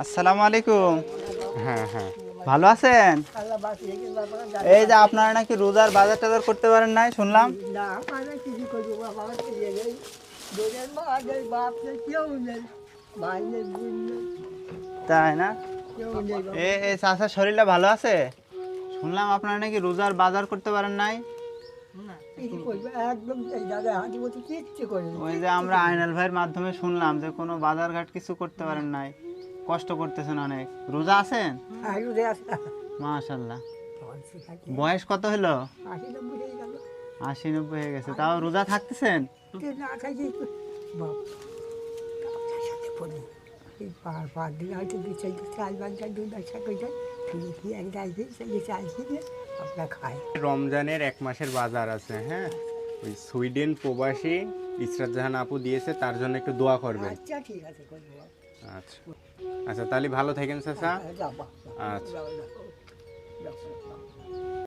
আসসালামু আলাইকুম। হ্যাঁ হ্যাঁ ভালো আছেন? এই যে আপনারা নাকি রোজার বাজার টাজার করতে পারেন নাই শুনলাম। না মানে কিছু করবো বাবা দিয়ে নেই দোলের মা নেই বাপ নেই কেউ নেই ভাই নেই বোন নেই তাই না? কেউ নেই বাবা। এ চাচার শরীরটা ভালো আছে? শুনলাম আপনারা নাকি রোজার বাজার করতে পারেন নাই। কিছু করবে একদম এই দাদা হাঁটি বলতে কিচ্ছু করে ওই যে আমরা আইনাল ভাইয়ের মাধ্যমে শুনলাম যে কোনো বাজার ঘাট কিছু করতে পারেন নাই, কষ্ট করতেছেন অনেক। রোজা আছেন? আগে আসে মাশাআল্লাহ। বয়স কত হলো? 80-90 হয়ে গেল 80-90 হয়ে গেছে, তাও রোজা থাকতেছেন? না খাইছি বাপ তার সাথে পড়ি এই পার দিন হয়তো দু চাল বাঞ্চার দুধ ব্যবসা করে যায় ফিরে ফিরে এক যাইছি সেই চাল কিনে আপনার খায়। রমজানের 1 মাসের বাজার আছে। হ্যাঁ, ওই সুইডেন প্রবাসী ইসরাত জাহান আপু দিয়েছে, তার জন্য একটু দোয়া করবেন। আচ্ছা ঠিক আছে করবো আচ্ছা আচ্ছা, তাহলে ভালো থাকেন চাচা। যাবা আচ্ছা। যাবা